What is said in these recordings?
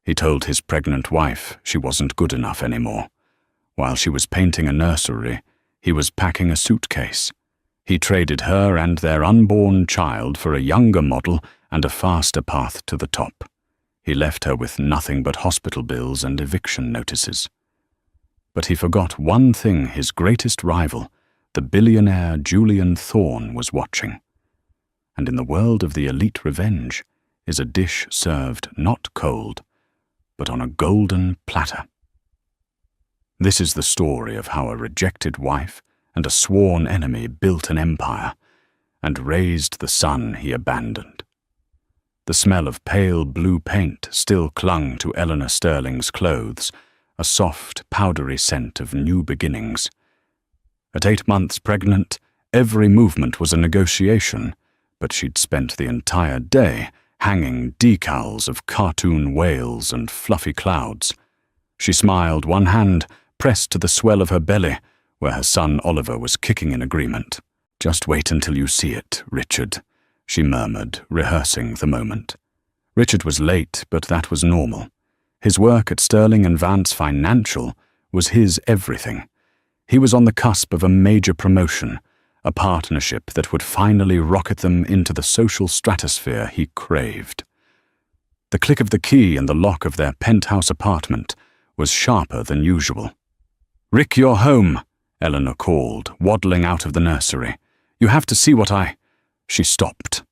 He told his pregnant wife she wasn't good enough anymore. While she was painting a nursery, he was packing a suitcase. He traded her and their unborn child for a younger model and a faster path to the top. He left her with nothing but hospital bills and eviction notices. But he forgot one thing his greatest rival, the billionaire Julian Thorne, was watching. And in the world of the elite revenge is a dish served not cold, but on a golden platter. This is the story of how a rejected wife and a sworn enemy built an empire and raised the son he abandoned. The smell of pale blue paint still clung to Eleanor Sterling's clothes, a soft, powdery scent of new beginnings. At 8 months pregnant, every movement was a negotiation, but she'd spent the entire day hanging decals of cartoon whales and fluffy clouds. She smiled, one hand pressed to the swell of her belly, where her son Oliver was kicking in agreement. "Just wait until you see it, Richard," she murmured, rehearsing the moment. Richard was late, but that was normal. His work at Sterling and Vance Financial was his everything. He was on the cusp of a major promotion, a partnership that would finally rocket them into the social stratosphere he craved. The click of the key in the lock of their penthouse apartment was sharper than usual. "Rick, you're home," Eleanor called, waddling out of the nursery. "You have to see what I—" She stopped.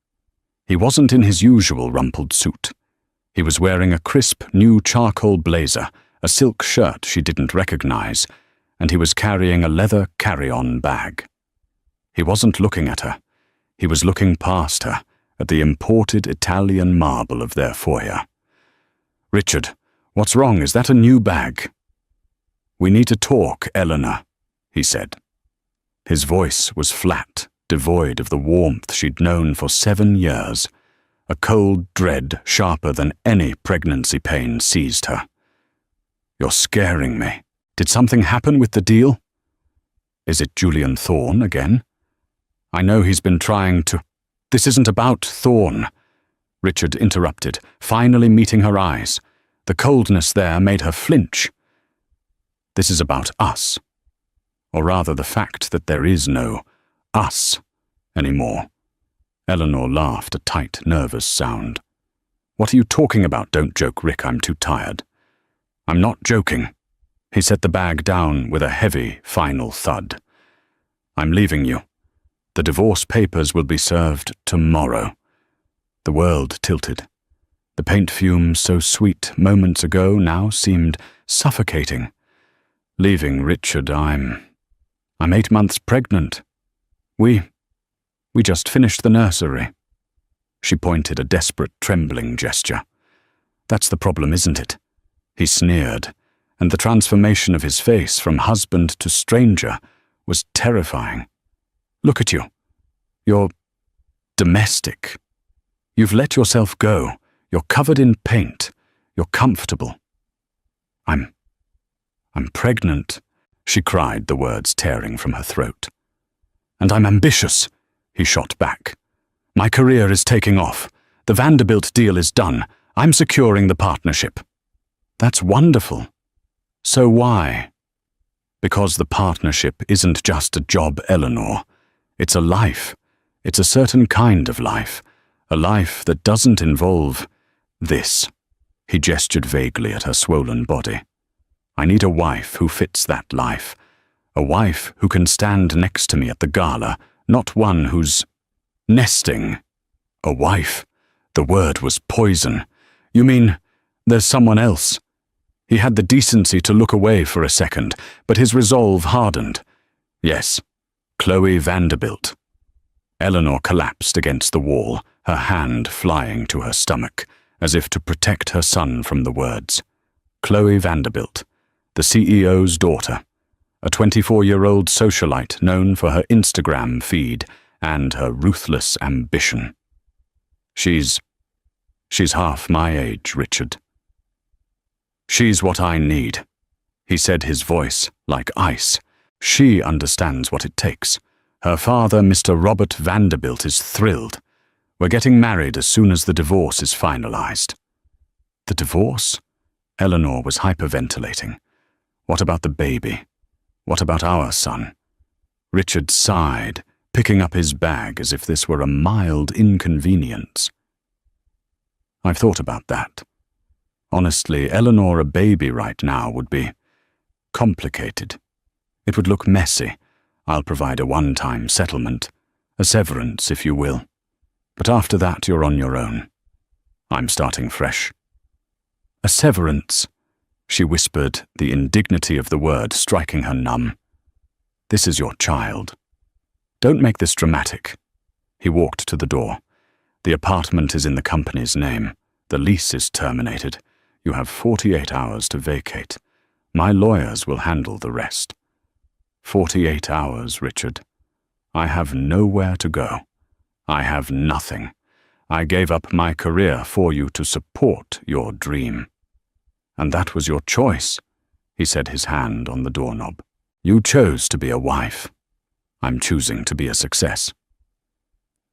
He wasn't in his usual rumpled suit. He was wearing a crisp new charcoal blazer, a silk shirt she didn't recognize, and he was carrying a leather carry-on bag. He wasn't looking at her. He was looking past her, at the imported Italian marble of their foyer. "Richard, what's wrong? Is that a new bag?" "We need to talk, Eleanor," he said. His voice was flat, devoid of the warmth she'd known for 7 years. A cold dread sharper than any pregnancy pain seized her. "You're scaring me. Did something happen with the deal?" "Is it Julian Thorne again?" "I know he's been trying to—" "This isn't about Thorne," Richard interrupted, finally meeting her eyes. The coldness there made her flinch. "This is about us. Or rather the fact that there is no us anymore." Eleanor laughed, a tight, nervous sound. "What are you talking about? Don't joke, Rick, I'm too tired." "I'm not joking." He set the bag down with a heavy, final thud. "I'm leaving you. The divorce papers will be served tomorrow." The world tilted. The paint fumes so sweet moments ago now seemed suffocating. "Leaving Richard, I'm 8 months pregnant. We just finished the nursery." She pointed a desperate, trembling gesture. "That's the problem, isn't it?" He sneered, and the transformation of his face from husband to stranger was terrifying. "Look at you. You're domestic. You've let yourself go. You're covered in paint. You're comfortable. I'm pregnant," she cried, the words tearing from her throat. "And I'm ambitious," he shot back. "My career is taking off. The Vanderbilt deal is done. I'm securing the partnership." "That's wonderful. So why?" "Because the partnership isn't just a job, Eleanor. It's a life. It's a certain kind of life. A life that doesn't involve this." He gestured vaguely at her swollen body. "I need a wife who fits that life. A wife who can stand next to me at the gala, not one who's nesting." "A wife?" The word was poison. "You mean there's someone else?" He had the decency to look away for a second, but his resolve hardened. "Yes, Chloe Vanderbilt." Eleanor collapsed against the wall, her hand flying to her stomach, as if to protect her son from the words. Chloe Vanderbilt, the CEO's daughter, a 24-year-old socialite known for her Instagram feed and her ruthless ambition. She's half my age, Richard." "She's what I need," he said, his voice like ice. "She understands what it takes. Her father, Mr. Robert Vanderbilt, is thrilled. We're getting married as soon as the divorce is finalized." "The divorce?" Eleanor was hyperventilating. What about the baby? What about our son? Richard sighed, picking up his bag as if this were a mild inconvenience. I've thought about that. Honestly, Eleanor a baby right now would be complicated. It would look messy. I'll provide a one-time settlement, a severance, if you will. But after that, you're on your own. I'm starting fresh. A severance, she whispered, the indignity of the word striking her numb. This is your child. Don't make this dramatic. He walked to the door. The apartment is in the company's name. The lease is terminated. You have 48 hours to vacate. My lawyers will handle the rest. 48 hours, Richard. I have nowhere to go. I have nothing. I gave up my career for you to support your dream. And that was your choice, he said, his hand on the doorknob. You chose to be a wife. I'm choosing to be a success.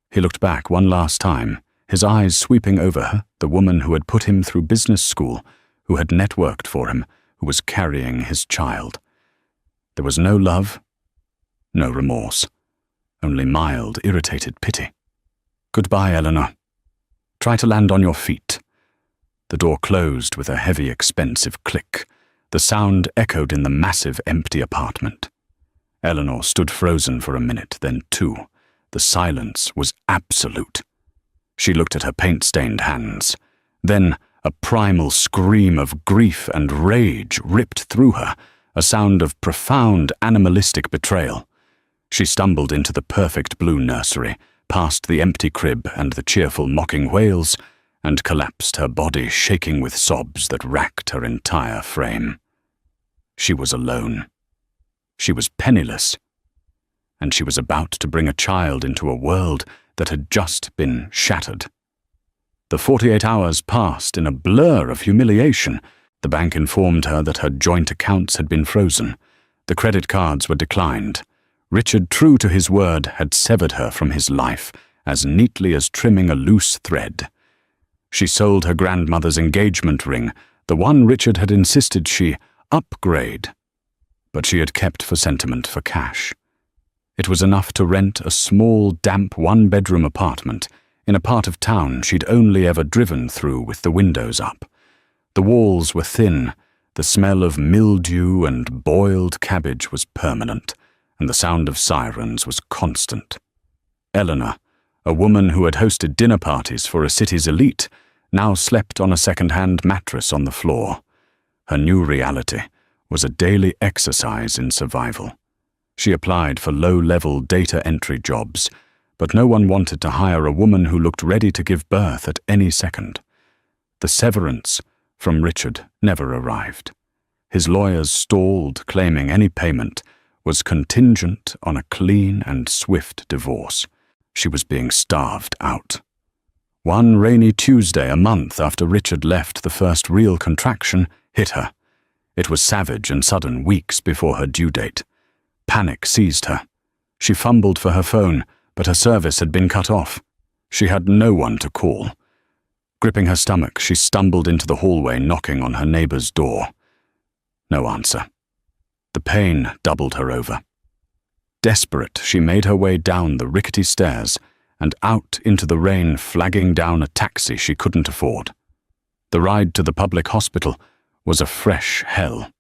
He looked back one last time, his eyes sweeping over her, the woman who had put him through business school, who had networked for him, who was carrying his child. There was no love, no remorse, only mild, irritated pity. Goodbye, Eleanor. Try to land on your feet. The door closed with a heavy, expensive click. The sound echoed in the massive, empty apartment. Eleanor stood frozen for a minute, then two. The silence was absolute. She looked at her paint-stained hands. Then a primal scream of grief and rage ripped through her, a sound of profound animalistic betrayal. She stumbled into the perfect blue nursery, past the empty crib and the cheerful mocking wails, and collapsed, her body shaking with sobs that racked her entire frame. She was alone. She was penniless. And she was about to bring a child into a world that had just been shattered. The 48 hours passed in a blur of humiliation. The bank informed her that her joint accounts had been frozen. The credit cards were declined. Richard, true to his word, had severed her from his life as neatly as trimming a loose thread. She sold her grandmother's engagement ring, the one Richard had insisted she upgrade. But she had kept for sentiment, for cash. It was enough to rent a small, damp one-bedroom apartment in a part of town she'd only ever driven through with the windows up. The walls were thin, the smell of mildew and boiled cabbage was permanent, and the sound of sirens was constant. Eleanor, a woman who had hosted dinner parties for a city's elite, now slept on a second-hand mattress on the floor. Her new reality was a daily exercise in survival. She applied for low-level data entry jobs, but no one wanted to hire a woman who looked ready to give birth at any second. The severance from Richard never arrived. His lawyers stalled, claiming any payment was contingent on a clean and swift divorce. She was being starved out. One rainy Tuesday, a month after Richard left, the first real contraction hit her. It was savage and sudden, weeks before her due date. Panic seized her. She fumbled for her phone, but her service had been cut off. She had no one to call. Gripping her stomach, she stumbled into the hallway, knocking on her neighbor's door. No answer. The pain doubled her over. Desperate, she made her way down the rickety stairs and out into the rain, flagging down a taxi she couldn't afford. The ride to the public hospital was a fresh hell.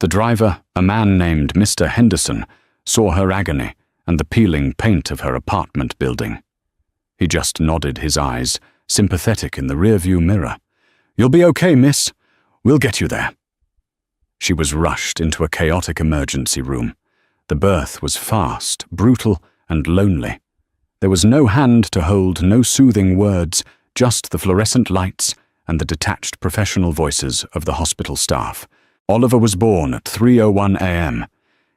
The driver, a man named Mr. Henderson, saw her agony and the peeling paint of her apartment building. He just nodded his eyes, sympathetic in the rearview mirror. "You'll be okay, miss. We'll get you there." She was rushed into a chaotic emergency room. The birth was fast, brutal, and lonely. There was no hand to hold, no soothing words, just the fluorescent lights and the detached professional voices of the hospital staff. Oliver was born at 3:01 a.m.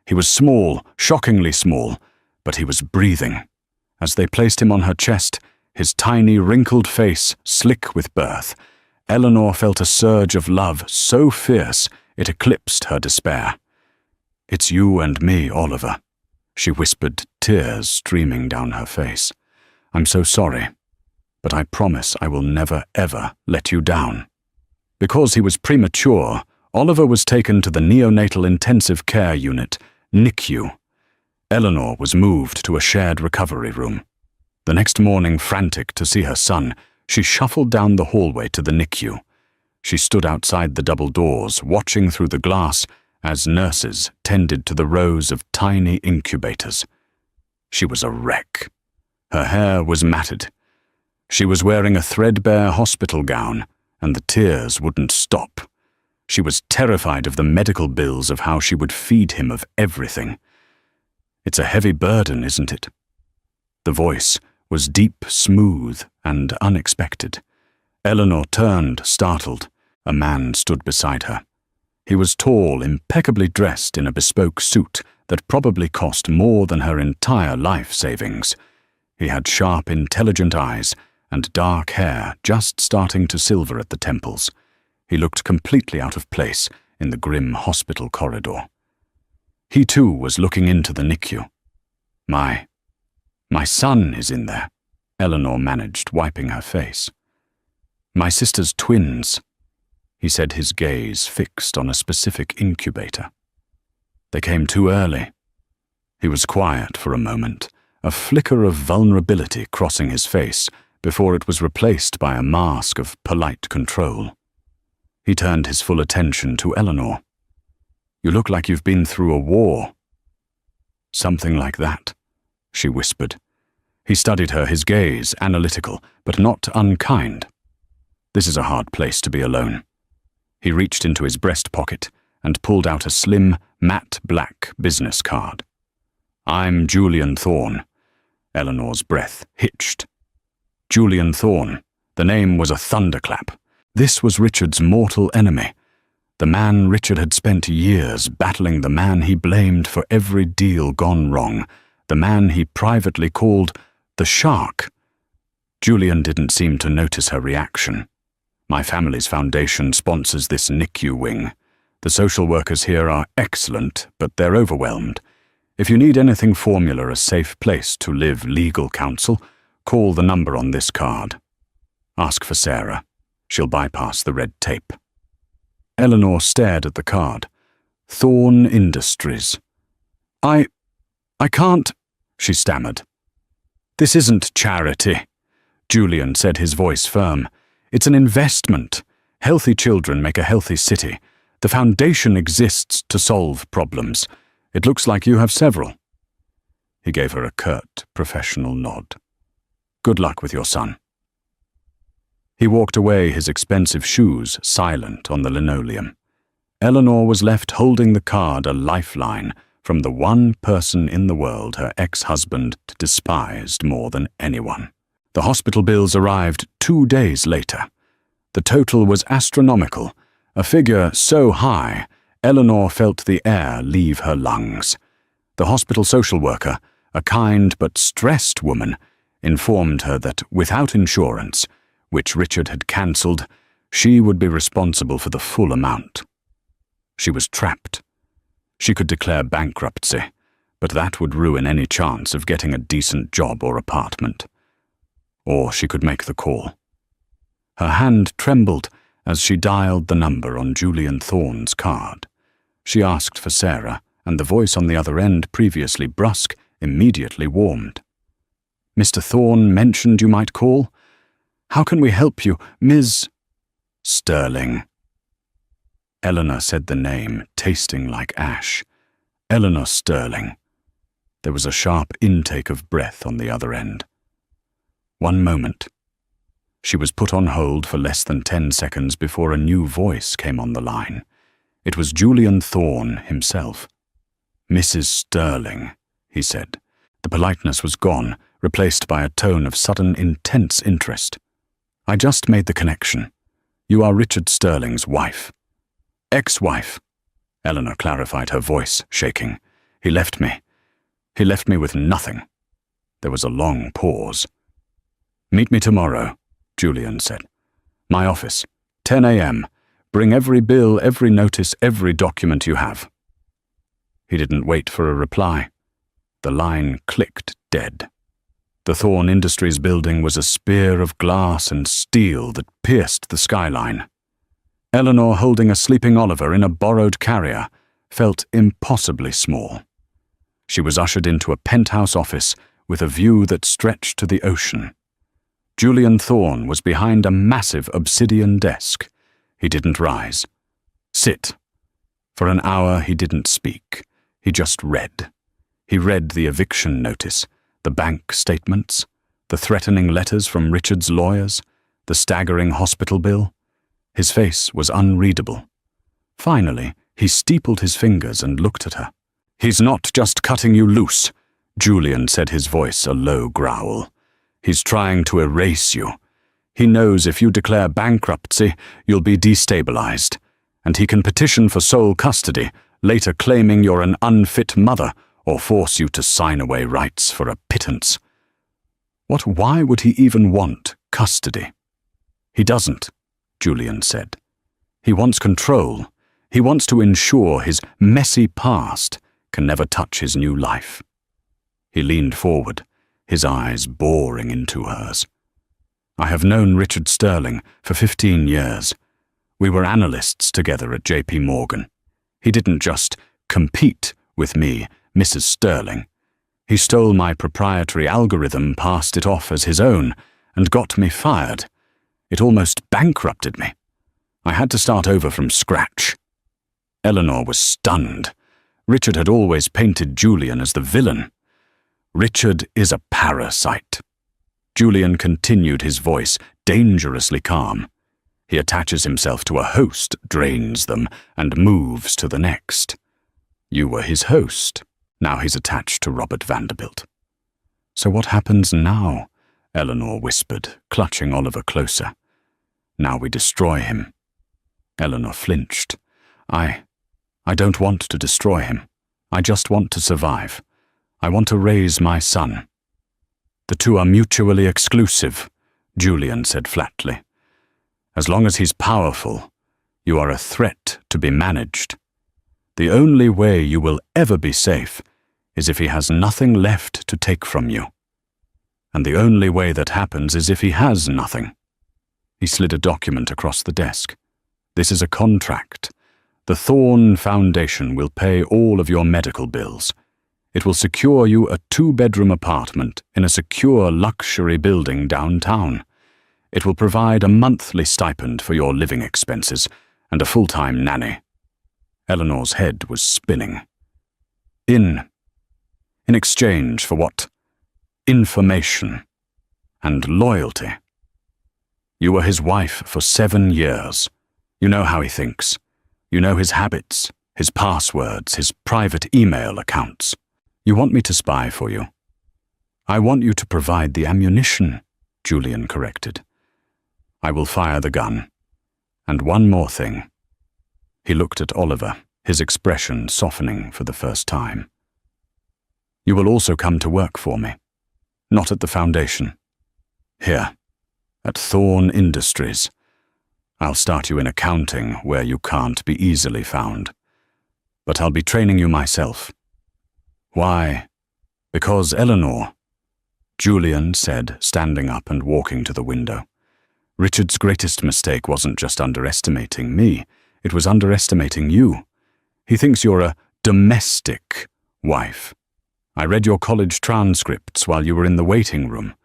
He was small, shockingly small, but he was breathing. As they placed him on her chest, his tiny, wrinkled face slick with birth, Eleanor felt a surge of love so fierce it eclipsed her despair. "It's you and me, Oliver," she whispered, tears streaming down her face. "I'm so sorry, but I promise I will never, ever let you down." Because he was premature, Oliver was taken to the neonatal intensive care unit, NICU. Eleanor was moved to a shared recovery room. The next morning, frantic to see her son, she shuffled down the hallway to the NICU. She stood outside the double doors, watching through the glass as nurses tended to the rows of tiny incubators. She was a wreck. Her hair was matted. She was wearing a threadbare hospital gown, and the tears wouldn't stop. She was terrified of the medical bills, of how she would feed him, of everything. It's a heavy burden, isn't it? The voice was deep, smooth, and unexpected. Eleanor turned, startled. A man stood beside her. He was tall, impeccably dressed in a bespoke suit that probably cost more than her entire life savings. He had sharp, intelligent eyes and dark hair just starting to silver at the temples. He looked completely out of place in the grim hospital corridor. He too was looking into the NICU. My son is in there, Eleanor managed, wiping her face. My sister's twins, he said, his gaze fixed on a specific incubator. They came too early. He was quiet for a moment, a flicker of vulnerability crossing his face before it was replaced by a mask of polite control. He turned his full attention to Eleanor. You look like you've been through a war. Something like that, she whispered. He studied her, his gaze analytical, but not unkind. This is a hard place to be alone. He reached into his breast pocket and pulled out a slim, matte black business card. I'm Julian Thorne. Eleanor's breath hitched. Julian Thorne. The name was a thunderclap. This was Richard's mortal enemy. The man Richard had spent years battling, the man he blamed for every deal gone wrong, the man he privately called the Shark. Julian didn't seem to notice her reaction. My family's foundation sponsors this NICU wing. The social workers here are excellent, but they're overwhelmed. If you need anything formula a safe place to live legal counsel, call the number on this card. Ask for Sarah. She'll bypass the red tape. Eleanor stared at the card. Thorne Industries. I can't, she stammered. This isn't charity, Julian said, his voice firm. It's an investment. Healthy children make a healthy city. The foundation exists to solve problems. It looks like you have several. He gave her a curt, professional nod. Good luck with your son. He walked away, his expensive shoes silent on the linoleum. Eleanor was left holding the card, a lifeline from the one person in the world her ex-husband despised more than anyone. The hospital bills arrived 2 days later. The total was astronomical, a figure so high Eleanor felt the air leave her lungs. The hospital social worker, a kind but stressed woman, informed her that without insurance, which Richard had cancelled, she would be responsible for the full amount. She was trapped. She could declare bankruptcy, but that would ruin any chance of getting a decent job or apartment. Or she could make the call. Her hand trembled as she dialed the number on Julian Thorne's card. She asked for Sarah, and the voice on the other end, previously brusque, immediately warmed. Mr. Thorne mentioned you might call. How can we help you, Ms. Sterling? Eleanor said the name, tasting like ash. Eleanor Sterling. There was a sharp intake of breath on the other end. One moment. She was put on hold for less than 10 seconds before a new voice came on the line. It was Julian Thorne himself. Mrs. Sterling, he said. The politeness was gone, replaced by a tone of sudden, intense interest. I just made the connection. You are Richard Sterling's wife. Ex-wife. Eleanor clarified, her voice shaking. He left me. He left me with nothing. There was a long pause. Meet me tomorrow, Julian said. My office, 10 a.m. Bring every bill, every notice, every document you have. He didn't wait for a reply. The line clicked dead. The Thorne Industries building was a spear of glass and steel that pierced the skyline. Eleanor holding a sleeping Oliver in a borrowed carrier felt impossibly small. She was ushered into a penthouse office with a view that stretched to the ocean. Julian Thorne was behind a massive obsidian desk. He didn't rise. Sit. For an hour he didn't speak. He just read. He read the eviction notice, the bank statements, the threatening letters from Richard's lawyers, the staggering hospital bill. His face was unreadable. Finally, he steepled his fingers and looked at her. "He's not just cutting you loose," Julian said, his voice a low growl. "He's trying to erase you. He knows if you declare bankruptcy, you'll be destabilized, and he can petition for sole custody, later claiming you're an unfit mother or force you to sign away rights for a pittance. Why would he even want custody?" "He doesn't," Julian said. "He wants control. He wants to ensure his messy past can never touch his new life." He leaned forward, his eyes boring into hers. "I have known Richard Sterling for 15 years. We were analysts together at JP Morgan. He didn't just compete with me, Mrs. Sterling. He stole my proprietary algorithm, passed it off as his own, and got me fired. It almost bankrupted me. I had to start over from scratch." Eleanor was stunned. Richard had always painted Julian as the villain. "Richard is a parasite." Julian continued, his voice dangerously calm. "He attaches himself to a host, drains them, and moves to the next. You were his host. Now he's attached to Robert Vanderbilt." "So what happens now?" Eleanor whispered, clutching Oliver closer. "Now we destroy him." Eleanor flinched. I don't want to destroy him. I just want to survive. I want to raise my son." "The two are mutually exclusive," Julian said flatly. "As long as he's powerful, you are a threat to be managed. The only way you will ever be safe is if he has nothing left to take from you. And the only way that happens is if he has nothing." He slid a document across the desk. "This is a contract. The Thorne Foundation will pay all of your medical bills. It will secure you a 2-bedroom apartment in a secure luxury building downtown. It will provide a monthly stipend for your living expenses and a full-time nanny." Eleanor's head was spinning. In exchange for what? Information and loyalty. You were his wife for 7 years. You know how he thinks. You know his habits, his passwords, his private email accounts. You want me to spy for you. "I want you to provide the ammunition," Julian corrected. "I will fire the gun. And one more thing." He looked at Oliver, his expression softening for the first time. "You will also come to work for me. Not at the foundation. Here, at Thorne Industries. I'll start you in accounting where you can't be easily found. But I'll be training you myself." "Why?" "Because, Eleanor," Julian said, standing up and walking to the window. "Richard's greatest mistake wasn't just underestimating me, it was underestimating you. He thinks you're a domestic wife. I read your college transcripts while you were in the waiting room.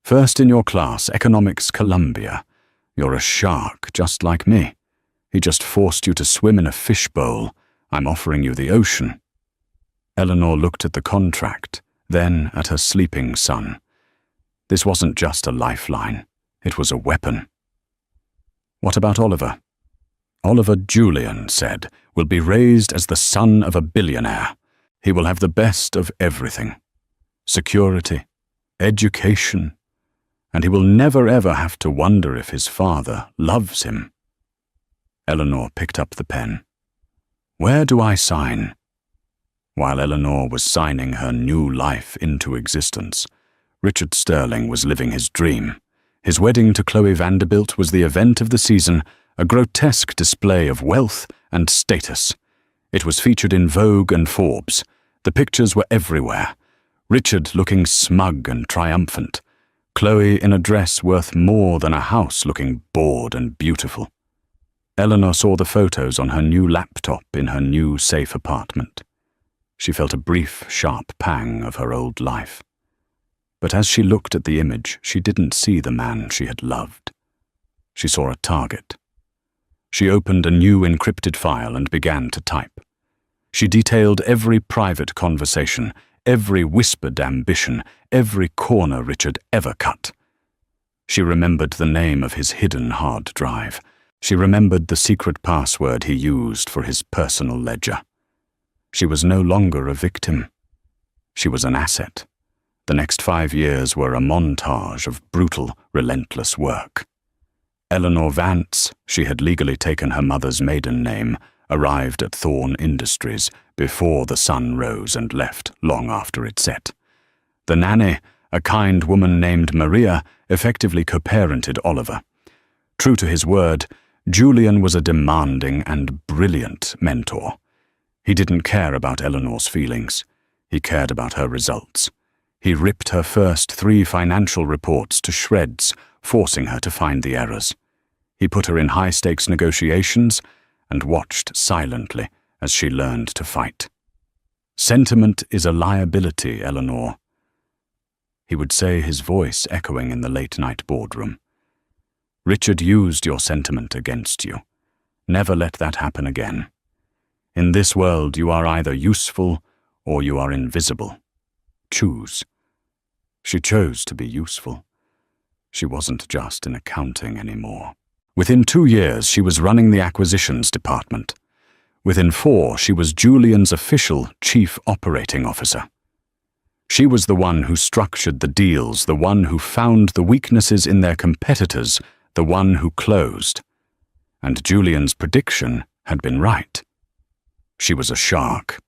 First in your class, Economics Columbia. You're a shark, just like me. He just forced you to swim in a fishbowl. I'm offering you the ocean." Eleanor looked at the contract, then at her sleeping son. This wasn't just a lifeline. It was a weapon. "What about Oliver?" "Oliver," Julian said, "will be raised as the son of a billionaire. He will have the best of everything. Security, education, and he will never ever have to wonder if his father loves him." Eleanor picked up the pen. "Where do I sign?" While Eleanor was signing her new life into existence, Richard Sterling was living his dream. His wedding to Chloe Vanderbilt was the event of the season, a grotesque display of wealth and status. It was featured in Vogue and Forbes. The pictures were everywhere. Richard looking smug and triumphant. Chloe in a dress worth more than a house, looking bored and beautiful. Eleanor saw the photos on her new laptop in her new safe apartment. She felt a brief, sharp pang of her old life. But as she looked at the image, she didn't see the man she had loved. She saw a target. She opened a new encrypted file and began to type. She detailed every private conversation, every whispered ambition, every corner Richard ever cut. She remembered the name of his hidden hard drive. She remembered the secret password he used for his personal ledger. She was no longer a victim. She was an asset. The next 5 years were a montage of brutal, relentless work. Eleanor Vance, she had legally taken her mother's maiden name, arrived at Thorn Industries before the sun rose and left long after it set. The nanny, a kind woman named Maria, effectively co-parented Oliver. True to his word, Julian was a demanding and brilliant mentor. He didn't care about Eleanor's feelings. He cared about her results. He ripped her first 3 financial reports to shreds, forcing her to find the errors. He put her in high-stakes negotiations and watched silently as she learned to fight. "Sentiment is a liability, Eleanor," he would say, his voice echoing in the late-night boardroom. "Richard used your sentiment against you. Never let that happen again. In this world, you are either useful or you are invisible. Choose." She chose to be useful. She wasn't just in accounting anymore. Within 2 years, she was running the acquisitions department. Within 4, she was Julian's official chief operating officer. She was the one who structured the deals, the one who found the weaknesses in their competitors, the one who closed. And Julian's prediction had been right. She was a shark.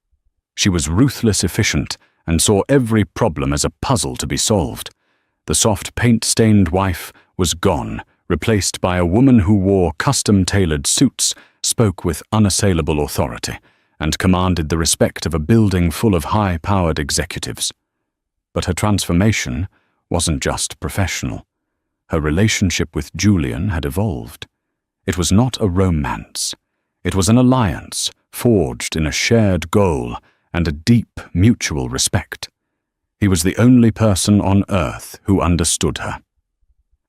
She was ruthless efficient and saw every problem as a puzzle to be solved. The soft paint-stained wife was gone, replaced by a woman who wore custom-tailored suits, spoke with unassailable authority, and commanded the respect of a building full of high-powered executives. But her transformation wasn't just professional. Her relationship with Julian had evolved. It was not a romance. It was an alliance, forged in a shared goal and a deep mutual respect. He was the only person on earth who understood her.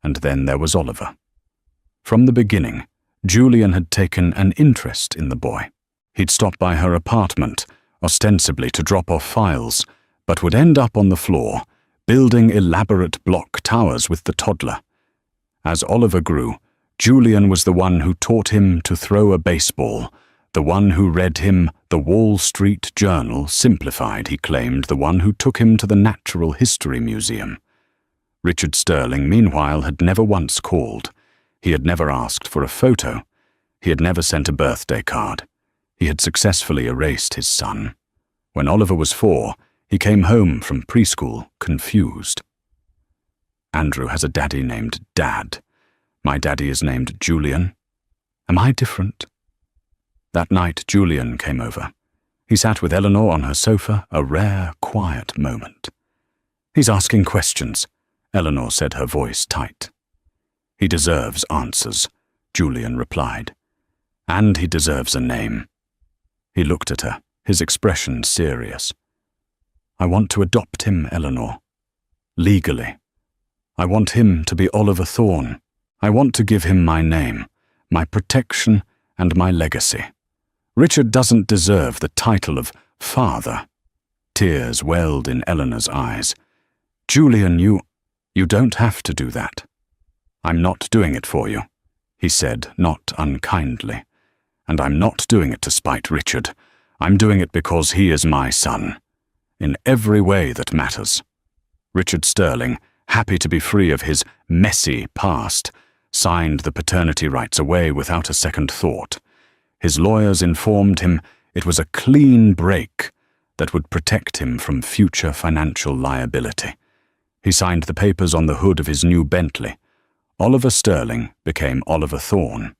And then there was Oliver. From the beginning, Julian had taken an interest in the boy. He'd stop by her apartment, ostensibly to drop off files, but would end up on the floor, building elaborate block towers with the toddler. As Oliver grew, Julian was the one who taught him to throw a baseball, the one who read him the Wall Street Journal, simplified, he claimed, the one who took him to the Natural History Museum. Richard Sterling, meanwhile, had never once called. He had never asked for a photo. He had never sent a birthday card. He had successfully erased his son. When Oliver was 4, he came home from preschool, confused. "Andrew has a daddy named Dad. My daddy is named Julian. Am I different?" That night, Julian came over. He sat with Eleanor on her sofa, a rare, quiet moment. "He's asking questions," Eleanor said, her voice tight. "He deserves answers," Julian replied. "And he deserves a name." He looked at her, his expression serious. "I want to adopt him, Eleanor. Legally. I want him to be Oliver Thorn. I want to give him my name, my protection, and my legacy. Richard doesn't deserve the title of father." Tears welled in Eleanor's eyes. "Julian, you don't have to do that." "I'm not doing it for you," he said, not unkindly. "And I'm not doing it to spite Richard. I'm doing it because he is my son. In every way that matters." Richard Sterling, happy to be free of his messy past, signed the paternity rights away without a second thought. His lawyers informed him it was a clean break that would protect him from future financial liability. He signed the papers on the hood of his new Bentley. Oliver Sterling became Oliver Thorn.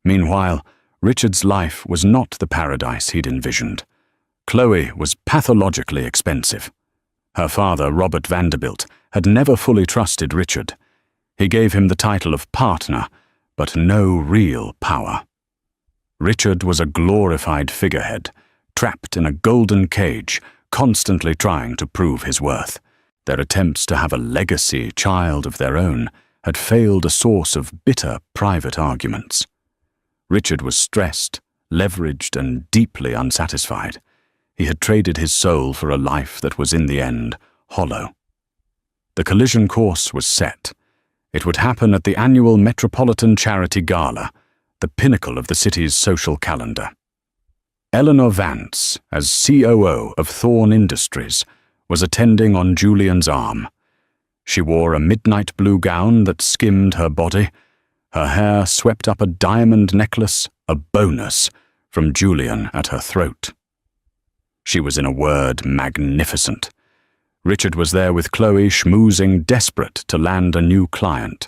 Meanwhile, Richard's life was not the paradise he'd envisioned. Chloe was pathologically expensive. Her father, Robert Vanderbilt, had never fully trusted Richard. He gave him the title of partner, but no real power. Richard was a glorified figurehead, trapped in a golden cage, constantly trying to prove his worth. Their attempts to have a legacy child of their own had failed, a source of bitter private arguments. Richard was stressed, leveraged, and deeply unsatisfied. He had traded his soul for a life that was in the end hollow. The collision course was set. It would happen at the annual Metropolitan Charity Gala, the pinnacle of the city's social calendar. Eleanor Vance, as COO of Thorn Industries, was attending on Julian's arm. She wore a midnight blue gown that skimmed her body. Her hair swept up a diamond necklace, a bonus, from Julian at her throat. She was, in a word, magnificent. Richard was there with Chloe, schmoozing, desperate to land a new client.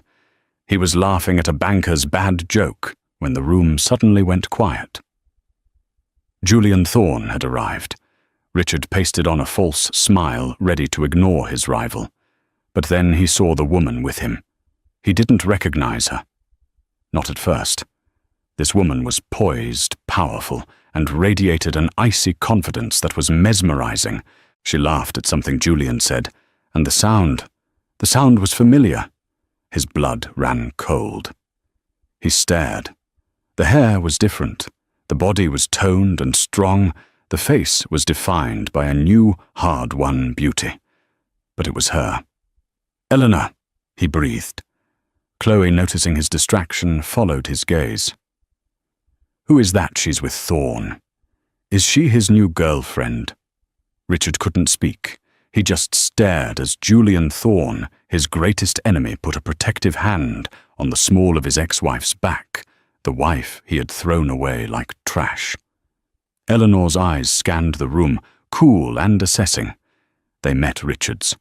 He was laughing at a banker's bad joke when the room suddenly went quiet. Julian Thorn had arrived. Richard pasted on a false smile, ready to ignore his rival. But then he saw the woman with him. He didn't recognize her. Not at first. This woman was poised, powerful, and radiated an icy confidence that was mesmerizing. She laughed at something Julian said, and the sound was familiar. His blood ran cold. He stared. The hair was different. The body was toned and strong. The face was defined by a new, hard-won beauty. But it was her. "Eleanor," he breathed. Chloe, noticing his distraction, followed his gaze. "Who is that she's with Thorn? Is she his new girlfriend?" Richard couldn't speak. He just stared as Julian Thorn, his greatest enemy, put a protective hand on the small of his ex-wife's back, the wife he had thrown away like trash. Eleanor's eyes scanned the room, cool and assessing. They met Richard's.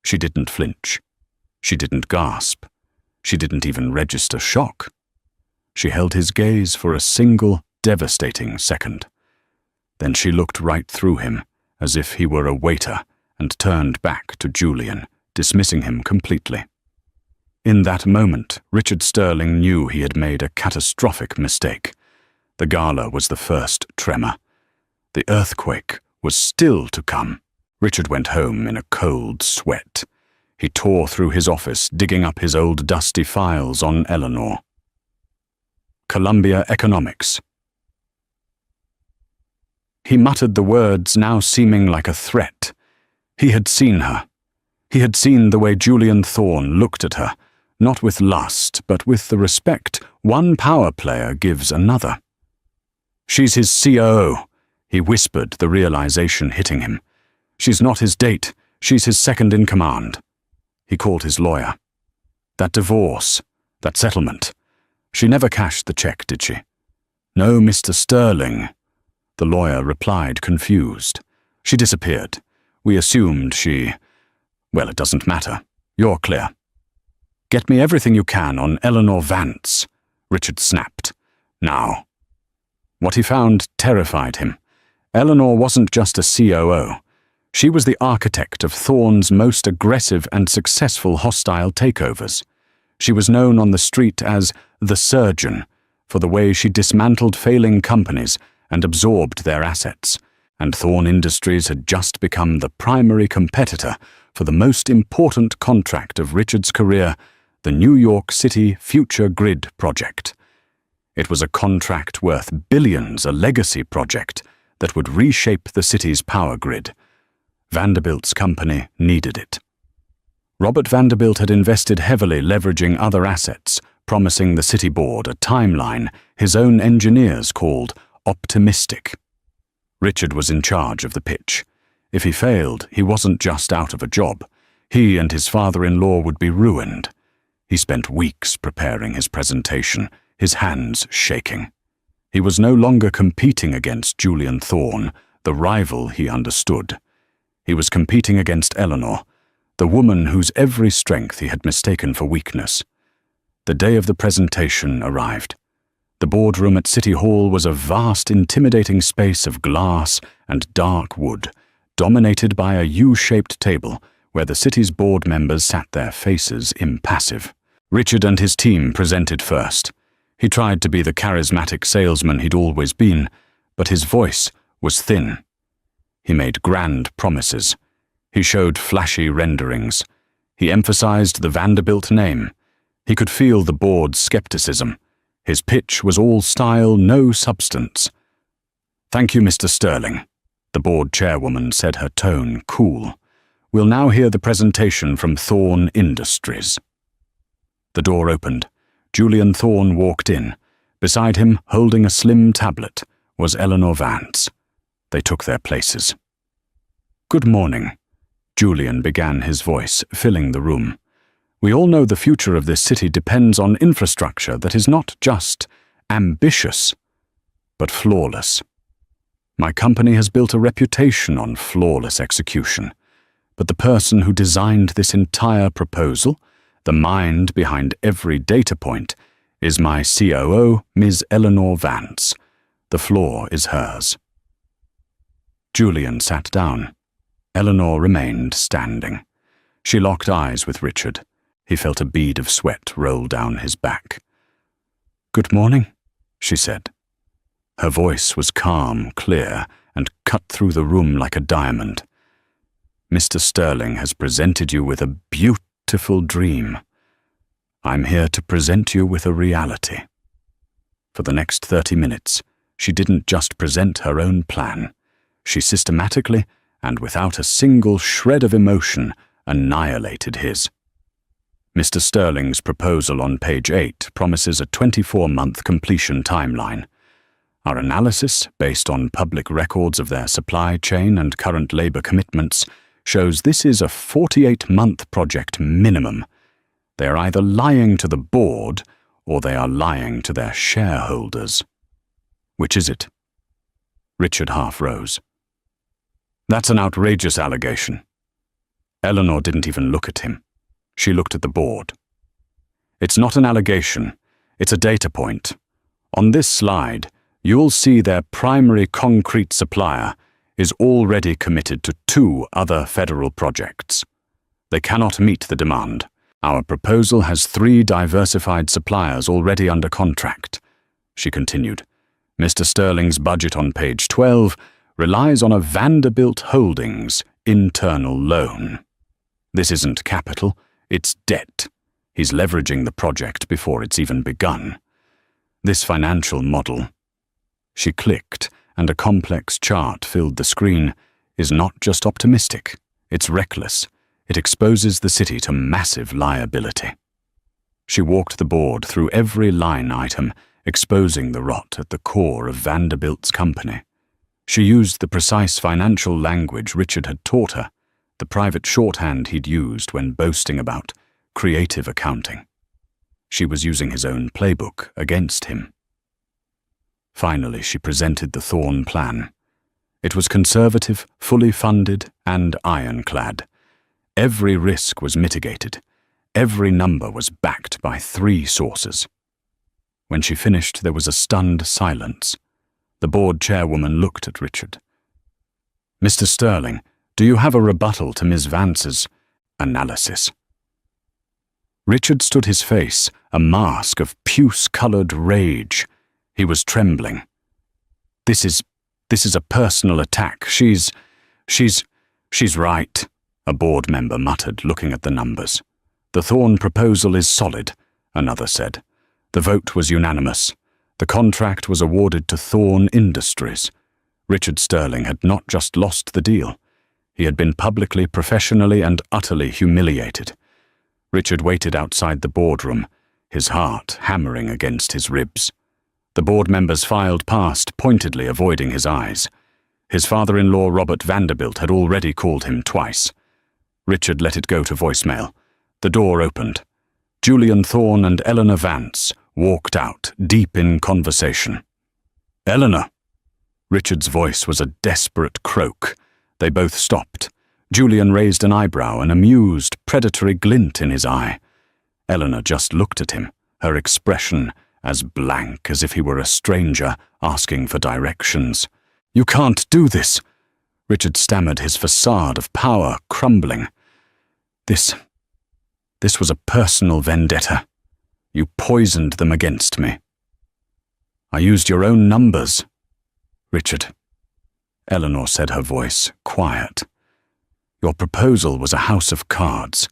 She didn't flinch. She didn't gasp. She didn't even register shock. She held his gaze for a single, devastating second. Then she looked right through him, as if he were a waiter, and turned back to Julian, dismissing him completely. In that moment, Richard Sterling knew he had made a catastrophic mistake. The gala was the first tremor. The earthquake was still to come. Richard went home in a cold sweat. He tore through his office, digging up his old dusty files on Eleanor. Columbia Economics. He muttered the words, now seeming like a threat. He had seen her. He had seen the way Julian Thorn looked at her, not with lust, but with the respect one power player gives another. "She's his COO," he whispered, the realization hitting him. "She's not his date. She's his second-in-command." He called his lawyer. "That divorce, that settlement. She never cashed the check, did she?" "No, Mr. Sterling." The lawyer replied, confused. "She disappeared. We assumed she... Well, it doesn't matter. You're clear." "Get me everything you can on Eleanor Vance," Richard snapped. "Now." What he found terrified him. Eleanor wasn't just a COO. She was the architect of Thorn's most aggressive and successful hostile takeovers. She was known on the street as the Surgeon for the way she dismantled failing companies and absorbed their assets, and Thorn Industries had just become the primary competitor for the most important contract of Richard's career, the New York City Future Grid project. It was a contract worth billions, a legacy project that would reshape the city's power grid. Vanderbilt's company needed it. Robert Vanderbilt had invested heavily, leveraging other assets, promising the city board a timeline his own engineers called optimistic. Richard was in charge of the pitch. If he failed, he wasn't just out of a job. He and his father-in-law would be ruined. He spent weeks preparing his presentation, his hands shaking. He was no longer competing against Julian Thorn, the rival he understood. He was competing against Eleanor, the woman whose every strength he had mistaken for weakness. The day of the presentation arrived. The boardroom at City Hall was a vast, intimidating space of glass and dark wood, dominated by a U-shaped table where the city's board members sat, their faces impassive. Richard and his team presented first. He tried to be the charismatic salesman he'd always been, but his voice was thin. He made grand promises. He showed flashy renderings. He emphasized the Vanderbilt name. He could feel the board's skepticism. His pitch was all style, no substance. "Thank you, Mr. Sterling," the board chairwoman said, her tone cool. "We'll now hear the presentation from Thorne Industries." The door opened. Julian Thorne walked in. Beside him, holding a slim tablet, was Eleanor Vance. They took their places. "Good morning," Julian began, his voice filling the room. "We all know the future of this city depends on infrastructure that is not just ambitious, but flawless. My company has built a reputation on flawless execution, but the person who designed this entire proposal, the mind behind every data point, is my COO, Ms. Eleanor Vance. The floor is hers." Julian sat down. Eleanor remained standing. She locked eyes with Richard. He felt a bead of sweat roll down his back. "Good morning," she said. Her voice was calm, clear, and cut through the room like a diamond. "Mr. Sterling has presented you with a beautiful dream. I'm here to present you with a reality." For the next 30 minutes, she didn't just present her own plan. She systematically, and without a single shred of emotion, annihilated his. Mr. Sterling's proposal on page 8 promises a 24-month completion timeline. Our analysis, based on public records of their supply chain and current labor commitments, shows this is a 48-month project minimum. They are either lying to the board, or they are lying to their shareholders. Which is it? Richard half rose. "That's an outrageous allegation." Eleanor didn't even look at him. She looked at the board. "It's not an allegation. It's a data point. On this slide, you'll see their primary concrete supplier is already committed to 2 other federal projects. They cannot meet the demand. Our proposal has 3 diversified suppliers already under contract," she continued. "Mr. Sterling's budget on page 12 relies on a Vanderbilt Holdings internal loan. This isn't capital, it's debt. He's leveraging the project before it's even begun. This financial model," she clicked, and a complex chart filled the screen, "is not just optimistic, it's reckless. It exposes the city to massive liability." She walked the board through every line item, exposing the rot at the core of Vanderbilt's company. She used the precise financial language Richard had taught her, the private shorthand he'd used when boasting about creative accounting. She was using his own playbook against him. Finally, she presented the Thorne plan. It was conservative, fully funded, and ironclad. Every risk was mitigated. Every number was backed by 3 sources. When she finished, there was a stunned silence. The board chairwoman looked at Richard. "Mr. Sterling, do you have a rebuttal to Ms. Vance's analysis?" Richard stood his face, a mask of puce-colored rage. He was trembling. This is a personal attack. She's right," a board member muttered, looking at the numbers. "The Thorne proposal is solid," another said. The vote was unanimous. The contract was awarded to Thorne Industries. Richard Sterling had not just lost the deal. He had been publicly, professionally, and utterly humiliated. Richard waited outside the boardroom, his heart hammering against his ribs. The board members filed past, pointedly avoiding his eyes. His father-in-law, Robert Vanderbilt, had already called him twice. Richard let it go to voicemail. The door opened. Julian Thorne and Eleanor Vance walked out, deep in conversation. "Eleanor!" Richard's voice was a desperate croak. They both stopped. Julian raised an eyebrow, an amused, predatory glint in his eye. Eleanor just looked at him, her expression as blank as if he were a stranger asking for directions. "You can't do this!" Richard stammered, his facade of power crumbling. This was a personal vendetta. You poisoned them against me." I used your own numbers. Richard, Eleanor said, her voice quiet. Your proposal was a house of cards.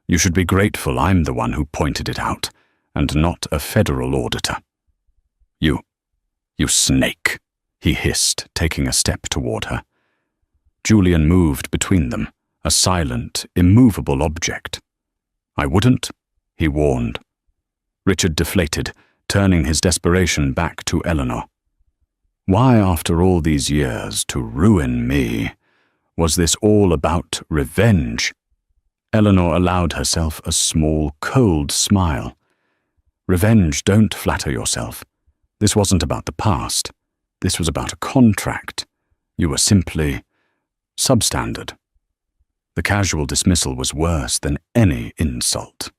You should be grateful I'm the one who pointed it out, and not a federal auditor. You snake, he hissed, taking a step toward her. Julian moved between them, a silent, immovable object. I wouldn't, he warned. Richard deflated, turning his desperation back to Eleanor. Why, after all these years, to ruin me? Was this all about revenge? Eleanor allowed herself a small, cold smile. Revenge, don't flatter yourself. This wasn't about the past. This was about a contract. You were simply substandard. The casual dismissal was worse than any insult.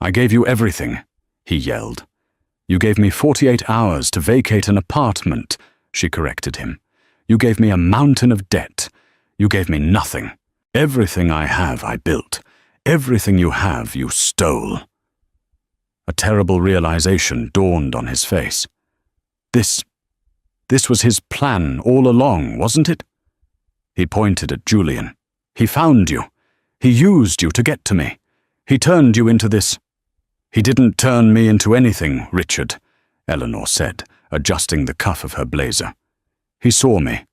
I gave you everything, he yelled. You gave me 48 hours to vacate an apartment, she corrected him. You gave me a mountain of debt. You gave me nothing. Everything I have, I built. Everything you have, you stole. A terrible realization dawned on his face. This was his plan all along, wasn't it? He pointed at Julian. He found you. He used you to get to me. He turned you into this. He didn't turn me into anything, Richard, Eleanor said, adjusting the cuff of her blazer. He saw me.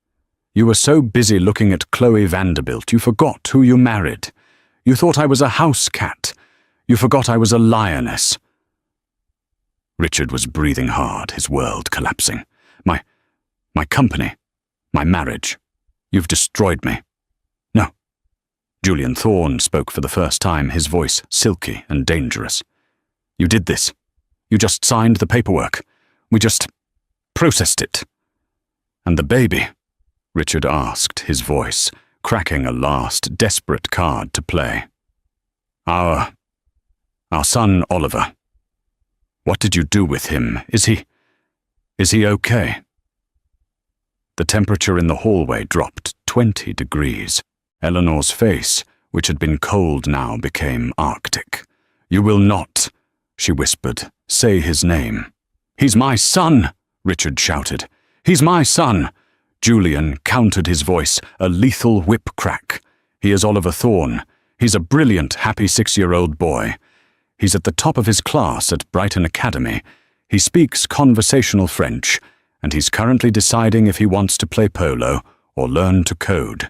You were so busy looking at Chloe Vanderbilt, you forgot who you married. You thought I was a house cat. You forgot I was a lioness. Richard was breathing hard, his world collapsing. My company, my marriage. You've destroyed me. No. Julian Thorne spoke for the first time, his voice silky and dangerous. You did this. You just signed the paperwork. We just processed it. And the baby? Richard asked, his voice cracking a last desperate card to play. Our son Oliver. What did you do with him? Is he okay? The temperature in the hallway dropped 20 degrees. Eleanor's face, which had been cold now, became arctic. You will not, she whispered, say his name. He's my son, Richard shouted. He's my son. Julian countered his voice, a lethal whip crack. He is Oliver Thorne. He's a brilliant, happy 6-year-old boy. He's at the top of his class at Brighton Academy. He speaks conversational French, and he's currently deciding if he wants to play polo or learn to code.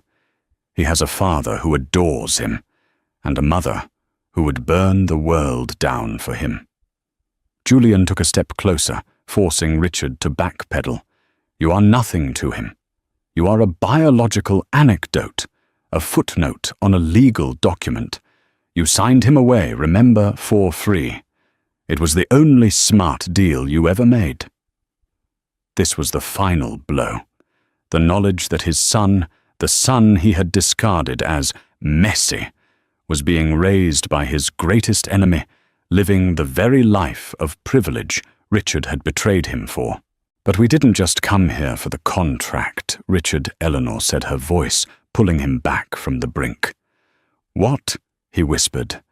He has a father who adores him, and a mother who would burn the world down for him. Julian took a step closer, forcing Richard to backpedal. You are nothing to him. You are a biological anecdote, a footnote on a legal document. You signed him away, remember, for free. It was the only smart deal you ever made. This was the final blow. The knowledge that his son, the son he had discarded as messy, was being raised by his greatest enemy, living the very life of privilege Richard had betrayed him for. But we didn't just come here for the contract, Richard, Eleanor said, her voice pulling him back from the brink. What? He whispered.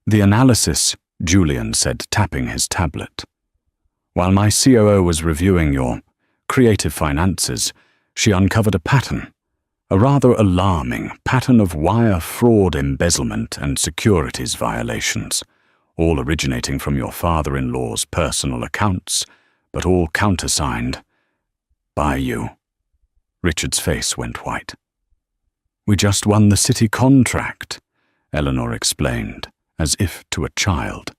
The analysis, Julian said, tapping his tablet. While my COO was reviewing your creative finances, she uncovered a pattern, a rather alarming pattern of wire fraud, embezzlement, and securities violations, all originating from your father-in-law's personal accounts, but all countersigned by you. Richard's face went white. We just won the city contract, Eleanor explained, as if to a child.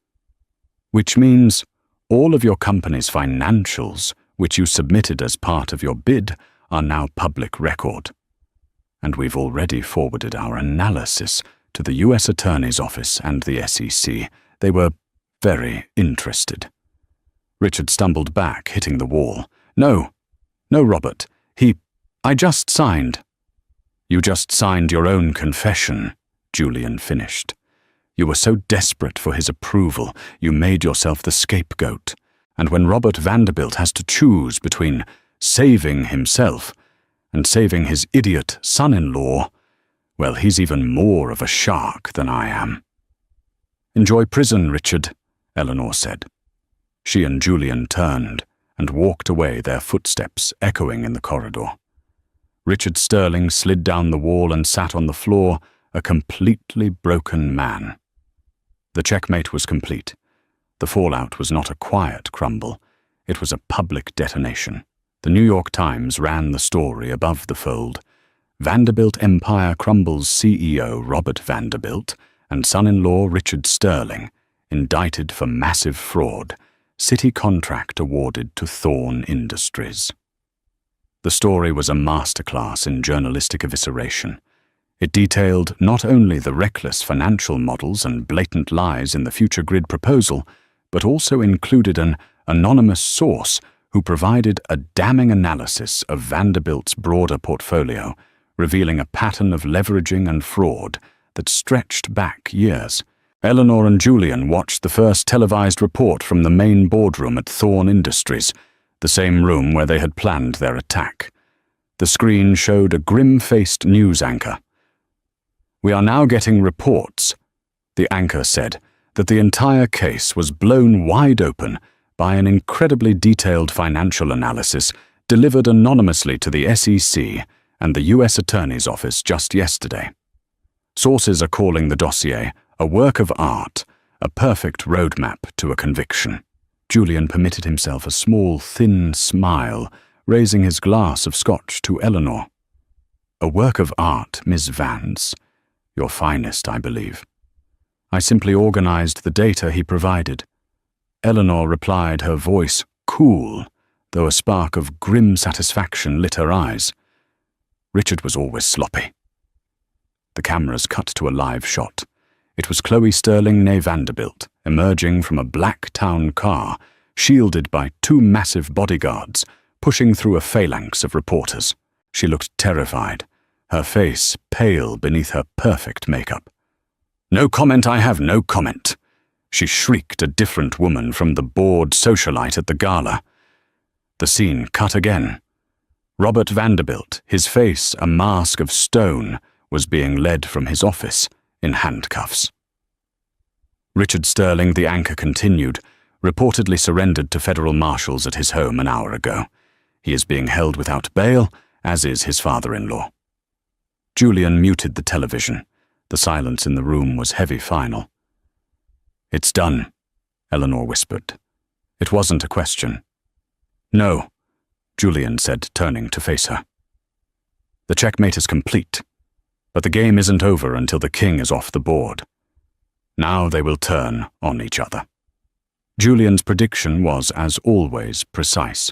Which means all of your company's financials, which you submitted as part of your bid, are now public record. And we've already forwarded our analysis to the U.S. Attorney's Office and the SEC. They were very interested. Richard stumbled back, hitting the wall. No, Robert. I just signed. You just signed your own confession, Julian finished. You were so desperate for his approval, you made yourself the scapegoat. And when Robert Vanderbilt has to choose between saving himself and saving his idiot son-in-law, well, he's even more of a shark than I am. Enjoy prison, Richard, Eleanor said. She and Julian turned, and walked away, their footsteps echoing in the corridor. Richard Sterling slid down the wall and sat on the floor, a completely broken man. The checkmate was complete. The fallout was not a quiet crumble. It was a public detonation. The New York Times ran the story above the fold. Vanderbilt Empire crumbles. CEO Robert Vanderbilt and son-in-law Richard Sterling indicted for massive fraud. City contract awarded to Thorn Industries. The story was a masterclass in journalistic evisceration. It detailed not only the reckless financial models and blatant lies in the future grid proposal, but also included an anonymous source who provided a damning analysis of Vanderbilt's broader portfolio, revealing a pattern of leveraging and fraud that stretched back years. Eleanor and Julian watched the first televised report from the main boardroom at Thorn Industries, the same room where they had planned their attack. The screen showed a grim-faced news anchor. "We are now getting reports," the anchor said, "that the entire case was blown wide open by an incredibly detailed financial analysis delivered anonymously to the SEC and the U.S. Attorney's Office just yesterday. Sources are calling the dossier a work of art, a perfect roadmap to a conviction." Julian permitted himself a small, thin smile, raising his glass of scotch to Eleanor. "A work of art, Miss Vance. Your finest, I believe." "I simply organized the data he provided." Eleanor replied, her voice cool, though a spark of grim satisfaction lit her eyes. Richard was always sloppy. The cameras cut to a live shot. It was Chloe Sterling née Vanderbilt, emerging from a black town car, shielded by two massive bodyguards, pushing through a phalanx of reporters. She looked terrified, her face pale beneath her perfect makeup. "No comment, I have no comment," she shrieked, a different woman from the bored socialite at the gala. The scene cut again. Robert Vanderbilt, his face a mask of stone, was being led from his office in handcuffs. Richard Sterling, the anchor continued, reportedly surrendered to federal marshals at his home an hour ago. He is being held without bail, as is his father-in-law. Julian muted the television. The silence in the room was heavy final. "It's done," Eleanor whispered. It wasn't a question. "No," Julian said, turning to face her. "The checkmate is complete, but the game isn't over until the king is off the board. Now they will turn on each other." Julian's prediction was, as always, precise.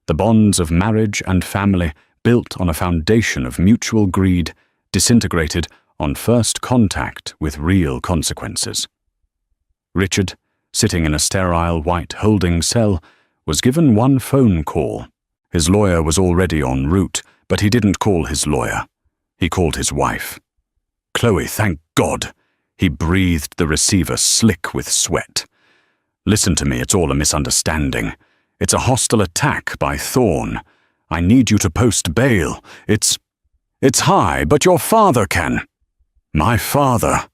The bonds of marriage and family, built on a foundation of mutual greed, disintegrated on first contact with real consequences. Richard, sitting in a sterile white holding cell, was given one phone call. His lawyer was already en route, but he didn't call his lawyer. He called his wife. "Chloe, thank God!" He breathed the receiver slick with sweat. "Listen to me, it's all a misunderstanding. It's a hostile attack by Thorn. I need you to post bail. It's high, but your father can." "My father?"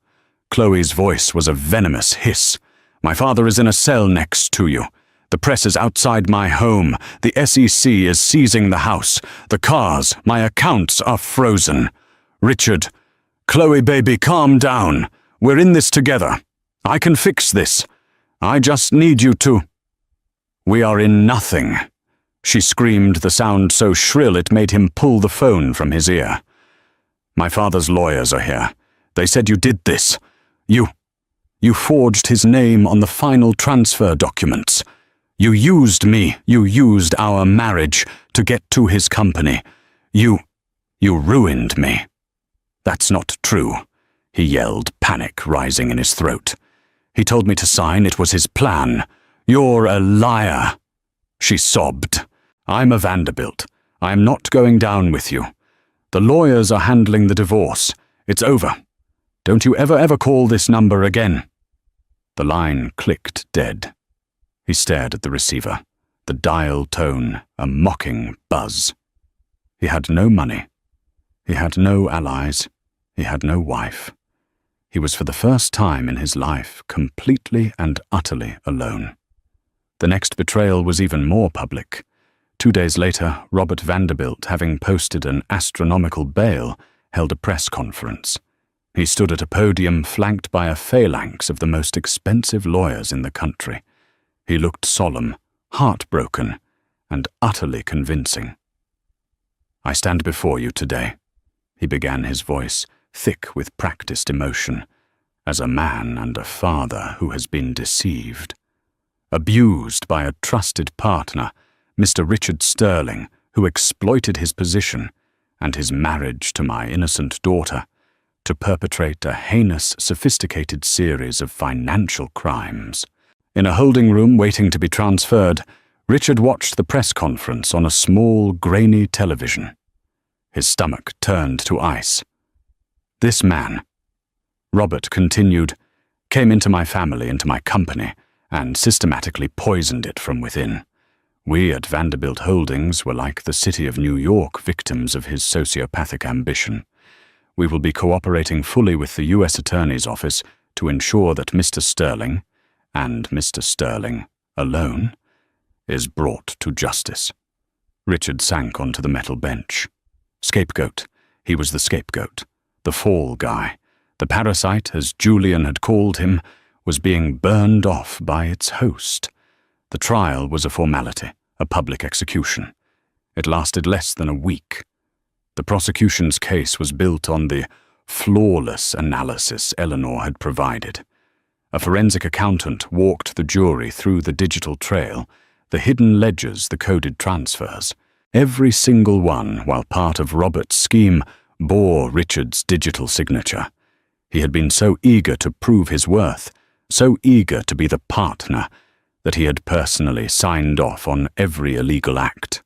Chloe's voice was a venomous hiss. "My father is in a cell next to you. The press is outside my home. The SEC is seizing the house. The cars, my accounts are frozen. Richard, Chloe baby, calm down. We're in this together. I can fix this. I just need you to—" "We are in nothing," she screamed, the sound so shrill it made him pull the phone from his ear. "My father's lawyers are here. They said you did this. You forged his name on the final transfer documents. You used me, you used our marriage to get to his company. You ruined me." "That's not true," he yelled, panic rising in his throat. "He told me to sign, it was his plan. You're a liar." She sobbed. "I'm a Vanderbilt. I am not going down with you. The lawyers are handling the divorce. It's over. Don't you ever call this number again." The line clicked dead. He stared at the receiver, the dial tone a mocking buzz. He had no money. He had no allies. He had no wife. He was for the first time in his life completely and utterly alone. The next betrayal was even more public. 2 days later, Robert Vanderbilt, having posted an astronomical bail, held a press conference. He stood at a podium flanked by a phalanx of the most expensive lawyers in the country. He looked solemn, heartbroken, and utterly convincing. "I stand before you today," he began, his voice thick with practiced emotion, "as a man and a father who has been deceived. Abused by a trusted partner, Mr. Richard Sterling, who exploited his position and his marriage to my innocent daughter to perpetrate a heinous, sophisticated series of financial crimes." In a holding room waiting to be transferred, Richard watched the press conference on a small, grainy television. His stomach turned to ice. "This man," Robert continued, "came into my family, into my company, and systematically poisoned it from within. We at Vanderbilt Holdings were like the city of New York, victims of his sociopathic ambition. We will be cooperating fully with the U.S. Attorney's Office to ensure that Mr. Sterling, and Mr. Sterling alone, is brought to justice." Richard sank onto the metal bench. Scapegoat. He was the scapegoat. The fall guy. The parasite, as Julian had called him, was being burned off by its host. The trial was a formality, a public execution. It lasted less than a week. The prosecution's case was built on the flawless analysis Eleanor had provided. A forensic accountant walked the jury through the digital trail, the hidden ledgers, the coded transfers. Every single one, while part of Robert's scheme, bore Richard's digital signature. He had been so eager to prove his worth, so eager to be the partner, that he had personally signed off on every illegal act.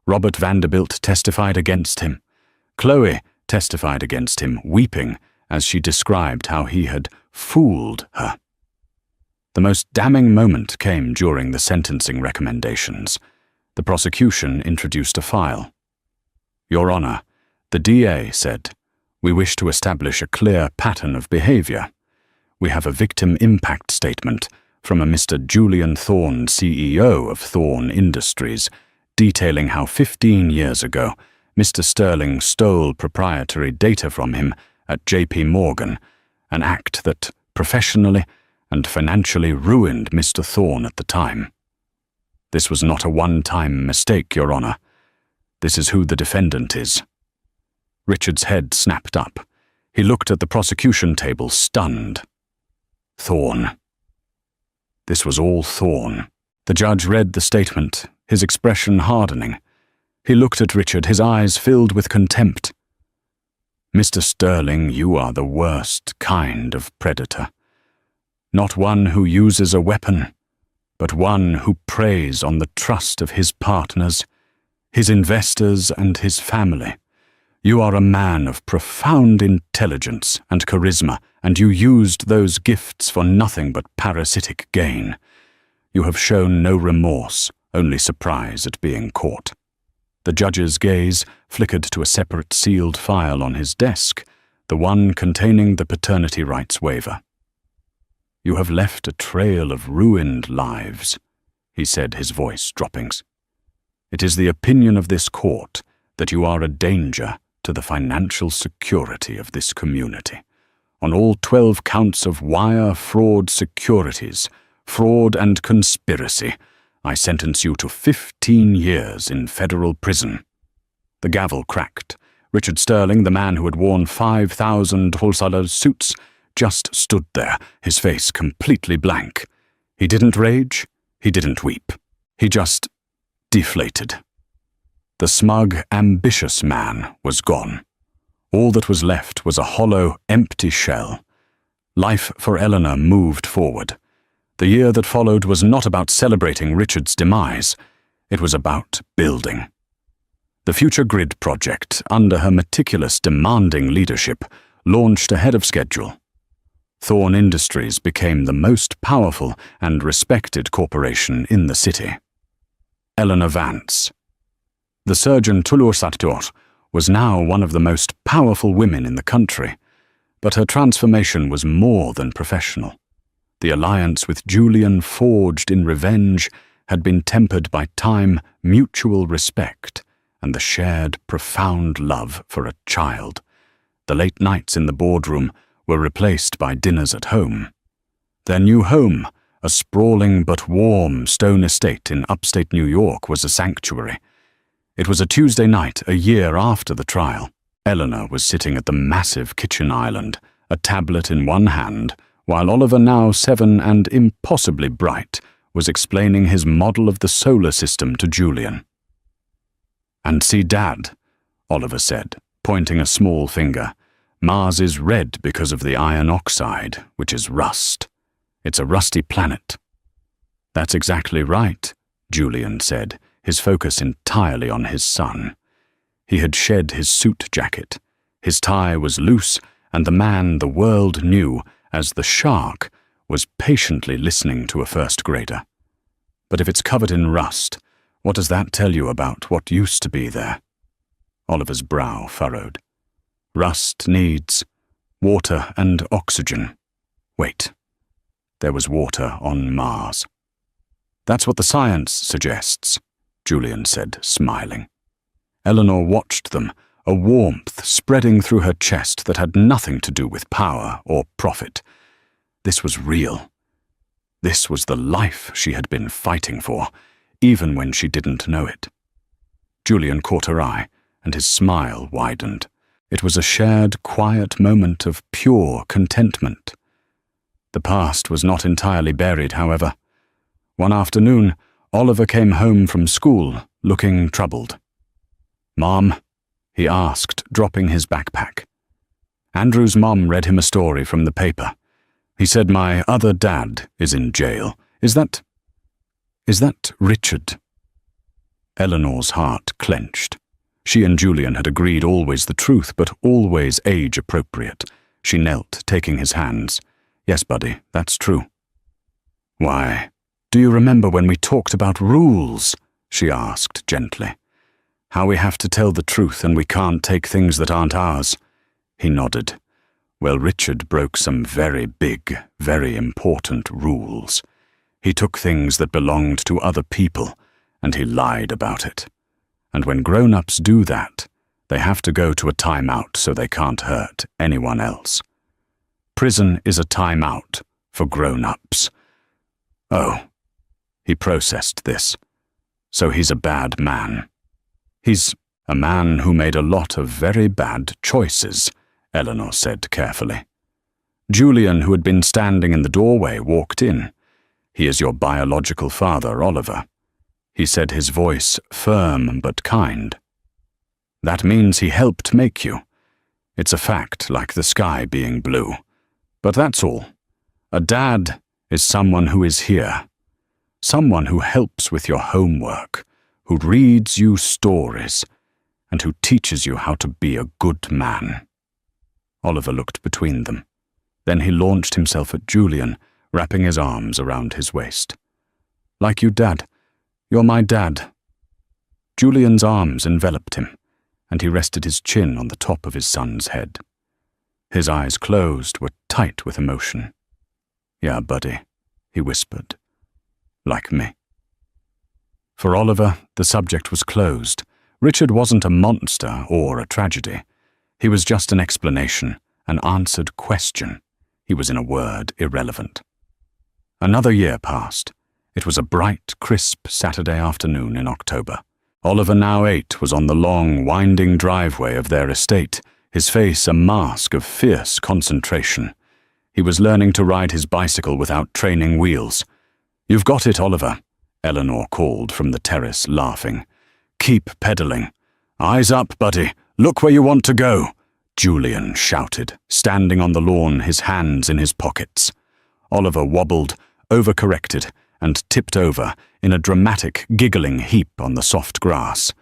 Robert Vanderbilt testified against him. Chloe testified against him, weeping as she described how he had fooled her. The most damning moment came during the sentencing recommendations. The prosecution introduced a file. "Your Honor, the DA said, we wish to establish a clear pattern of behavior. We have a victim impact statement from a Mr. Julian Thorne, CEO of Thorne Industries, detailing how 15 years ago Mr. Sterling stole proprietary data from him at JP Morgan, an act that professionally and financially ruined Mr. Thorne at the time. This was not a one-time mistake, Your Honor. This is who the defendant is." Richard's head snapped up. He looked at the prosecution table, stunned. Thorne. This was all Thorne. The judge read the statement, his expression hardening. He looked at Richard, his eyes filled with contempt. "Mr. Sterling, you are the worst kind of predator. Not one who uses a weapon, but one who preys on the trust of his partners, his investors, and his family. You are a man of profound intelligence and charisma, and you used those gifts for nothing but parasitic gain. You have shown no remorse, only surprise at being caught." The judge's gaze flickered to a separate sealed file on his desk, the one containing the paternity rights waiver. "You have left a trail of ruined lives," he said, his voice dropping. "It is the opinion of this court that you are a danger to the financial security of this community. On all 12 counts of wire fraud securities, fraud and conspiracy, I sentence you to 15 years in federal prison." The gavel cracked. Richard Sterling, the man who had worn 5,000 wholesaler suits, just stood there, his face completely blank. He didn't rage, he didn't weep. He just deflated. The smug, ambitious man was gone. All that was left was a hollow, empty shell. Life for Eleanor moved forward. The year that followed was not about celebrating Richard's demise. It was about building. The Future Grid project, under her meticulous, demanding leadership, launched ahead of schedule. Thorne Industries became the most powerful and respected corporation in the city. Eleanor Vance. The surgeon TaylorStories was now one of the most powerful women in the country, but her transformation was more than professional. The alliance with Julian, forged in revenge, had been tempered by time, mutual respect, and the shared, profound love for a child. The late nights in the boardroom were replaced by dinners at home. Their new home, a sprawling but warm stone estate in upstate New York, was a sanctuary. It was a Tuesday night, a year after the trial. Eleanor was sitting at the massive kitchen island, a tablet in one hand, while Oliver, now 7 and impossibly bright, was explaining his model of the solar system to Julian. "And see, Dad," Oliver said, pointing a small finger. "Mars is red because of the iron oxide, which is rust. It's a rusty planet." "That's exactly right," Julian said, his focus entirely on his son. He had shed his suit jacket. His tie was loose, and the man the world knew as the Shark was patiently listening to a first grader. "But if it's covered in rust, what does that tell you about what used to be there?" Oliver's brow furrowed. "Rust needs water and oxygen. Wait, there was water on Mars." "That's what the science suggests," Julian said, smiling. Eleanor watched them, a warmth spreading through her chest that had nothing to do with power or profit. This was real. This was the life she had been fighting for, even when she didn't know it. Julian caught her eye, and his smile widened. It was a shared, quiet moment of pure contentment. The past was not entirely buried, however. One afternoon, Oliver came home from school, looking troubled. "Mom?" he asked, dropping his backpack. Andrew's mom read him a story from the paper. "He said my other dad is in jail. Is that Richard?" Eleanor's heart clenched. She and Julian had agreed always the truth, but always age-appropriate. She knelt, taking his hands. "Yes, buddy, that's true." "Why, do you remember when we talked about rules?" she asked gently. "How we have to tell the truth and we can't take things that aren't ours." He nodded. "Well, Richard broke some very big, very important rules. He took things that belonged to other people, and he lied about it. And when grown-ups do that, they have to go to a timeout so they can't hurt anyone else. Prison is a timeout for grown-ups." "Oh," he processed this. "So he's a bad man." "He's a man who made a lot of very bad choices," Eleanor said carefully. Julian, who had been standing in the doorway, walked in. "He is your biological father, Oliver," he said, his voice firm but kind. "That means he helped make you. It's a fact, like the sky being blue. But that's all. A dad is someone who is here. Someone who helps with your homework, who reads you stories, and who teaches you how to be a good man." Oliver looked between them. Then he launched himself at Julian, wrapping his arms around his waist. "Like you, Dad. You're my dad." Julian's arms enveloped him, and he rested his chin on the top of his son's head. His eyes closed, were tight with emotion. "Yeah, buddy," he whispered. "Like me." For Oliver, the subject was closed. Richard wasn't a monster or a tragedy. He was just an explanation, an answered question. He was, in a word, irrelevant. Another year passed. It was a bright, crisp Saturday afternoon in October. Oliver, now 8, was on the long, winding driveway of their estate, his face a mask of fierce concentration. He was learning to ride his bicycle without training wheels. "You've got it, Oliver," Eleanor called from the terrace, laughing. "Keep pedaling." "Eyes up, buddy. Look where you want to go," Julian shouted, standing on the lawn, his hands in his pockets. Oliver wobbled, overcorrected, and tipped over in a dramatic, giggling heap on the soft grass.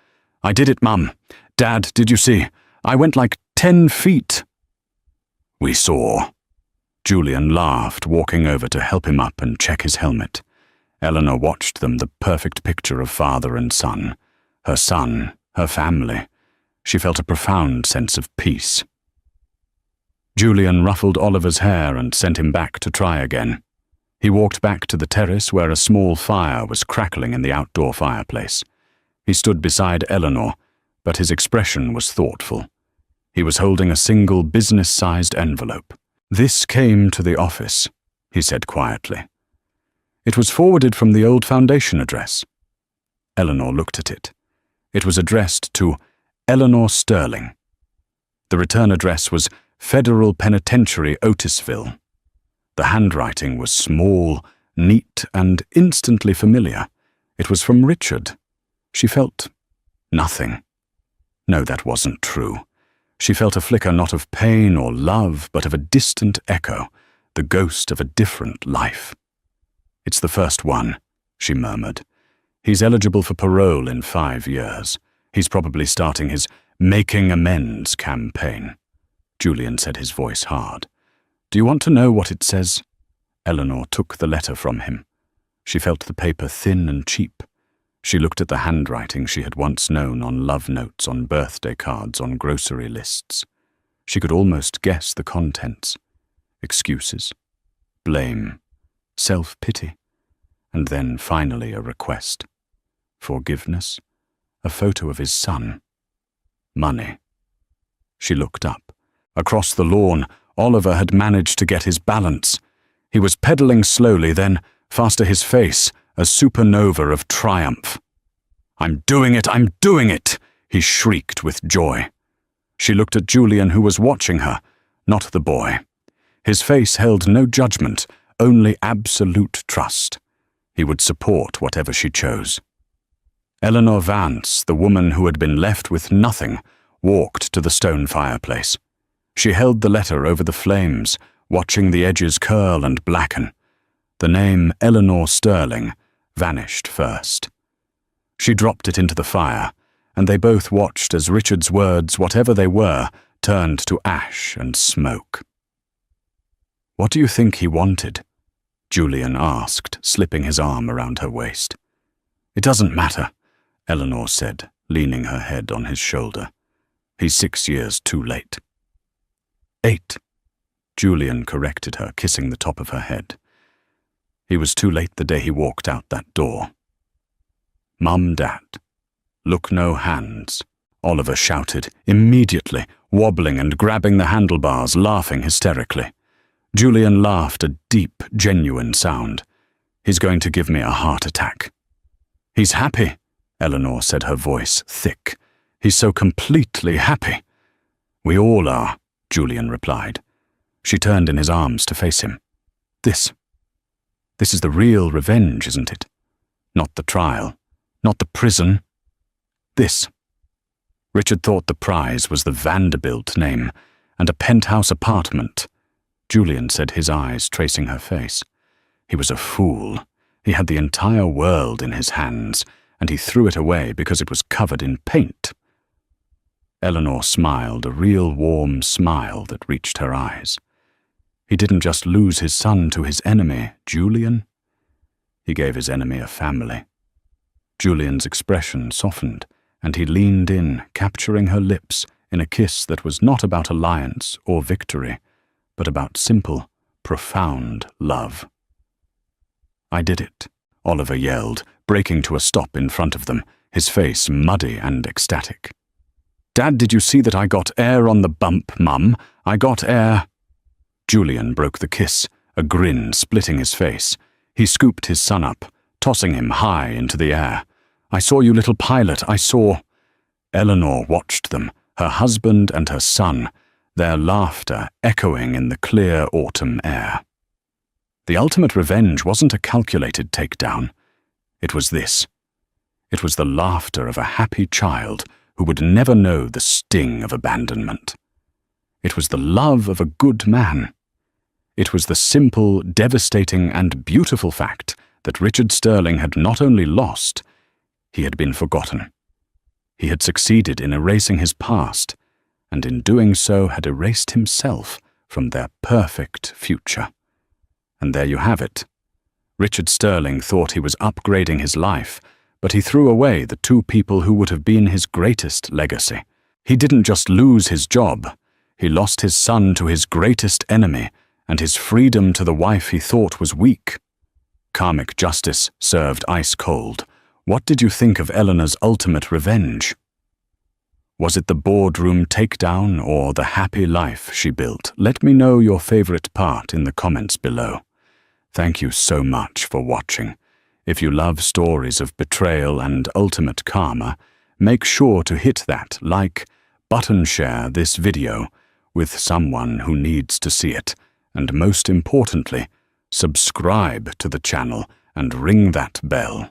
"I did it, Mum. Dad, did you see? I went like 10 feet. "We saw." Julian laughed, walking over to help him up and check his helmet. Eleanor watched them, the perfect picture of father and son. Her son, her family. She felt a profound sense of peace. Julian ruffled Oliver's hair and sent him back to try again. He walked back to the terrace where a small fire was crackling in the outdoor fireplace. He stood beside Eleanor, but his expression was thoughtful. He was holding a single business-sized envelope. "This came to the office," he said quietly. It was forwarded from the old foundation address. Eleanor looked at it. It was addressed to Eleanor Sterling. The return address was Federal Penitentiary, Otisville. The handwriting was small, neat, and instantly familiar. It was from Richard. She felt nothing. No, that wasn't true. She felt a flicker not of pain or love, but of a distant echo, the ghost of a different life. "It's the first one," she murmured. "He's eligible for parole in 5 years. He's probably starting his Making Amends campaign." Julian said, his voice hard. "Do you want to know what it says?" Eleanor took the letter from him. She felt the paper thin and cheap. She looked at the handwriting she had once known on love notes, on birthday cards, on grocery lists. She could almost guess the contents. Excuses, blame, self-pity, and then finally a request. Forgiveness, a photo of his son. Money. She looked up. Across the lawn, Oliver had managed to get his balance. He was pedaling slowly, then, fast to his face, a supernova of triumph. "I'm doing it! I'm doing it!" he shrieked with joy. She looked at Julian, who was watching her, not the boy. His face held no judgment, only absolute trust. He would support whatever she chose. Eleanor Vance, the woman who had been left with nothing, walked to the stone fireplace. She held the letter over the flames, watching the edges curl and blacken. The name Eleanor Sterling vanished first. She dropped it into the fire, and they both watched as Richard's words, whatever they were, turned to ash and smoke. "What do you think he wanted?" Julian asked, slipping his arm around her waist. "It doesn't matter," Eleanor said, leaning her head on his shoulder. "He's 6 years too late." 8, Julian corrected her, kissing the top of her head. He was too late the day he walked out that door. "Mum, Dad, look no hands," Oliver shouted, immediately, wobbling and grabbing the handlebars, laughing hysterically. Julian laughed, a deep, genuine sound. "He's going to give me a heart attack." "He's happy," Eleanor said, her voice thick. "He's so completely happy." "We all are," Julian replied. She turned in his arms to face him. This is the real revenge, isn't it? Not the trial, not the prison. This. Richard thought the prize was the Vanderbilt name, and a penthouse apartment. Julian said, his eyes tracing her face. He was a fool. He had the entire world in his hands, and he threw it away because it was covered in paint. Eleanor smiled, a real warm smile that reached her eyes. He didn't just lose his son to his enemy, Julian. He gave his enemy a family. Julian's expression softened, and he leaned in, capturing her lips in a kiss that was not about alliance or victory, but about simple, profound love. "I did it," Oliver yelled, breaking to a stop in front of them, his face muddy and ecstatic. "Dad, did you see that I got air on the bump, Mum? I got air." Julian broke the kiss, a grin splitting his face. He scooped his son up, tossing him high into the air. "I saw you, little pilot, I saw." Eleanor watched them, her husband and her son, their laughter echoing in the clear autumn air. The ultimate revenge wasn't a calculated takedown. It was this. It was the laughter of a happy child who would never know the sting of abandonment. It was the love of a good man. It was the simple, devastating, and beautiful fact that Richard Sterling had not only lost, he had been forgotten. He had succeeded in erasing his past, and in doing so had erased himself from their perfect future. And there you have it. Richard Sterling thought he was upgrading his life, but he threw away the two people who would have been his greatest legacy. He didn't just lose his job, he lost his son to his greatest enemy, and his freedom to the wife he thought was weak. Karmic justice served ice cold. What did you think of Eleanor's ultimate revenge? Was it the boardroom takedown or the happy life she built? Let me know your favorite part in the comments below. Thank you so much for watching. If you love stories of betrayal and ultimate karma, make sure to hit that like button, share this video with someone who needs to see it, and most importantly, subscribe to the channel and ring that bell.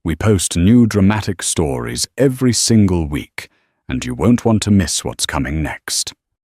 We post new dramatic stories every single week, and you won't want to miss what's coming next.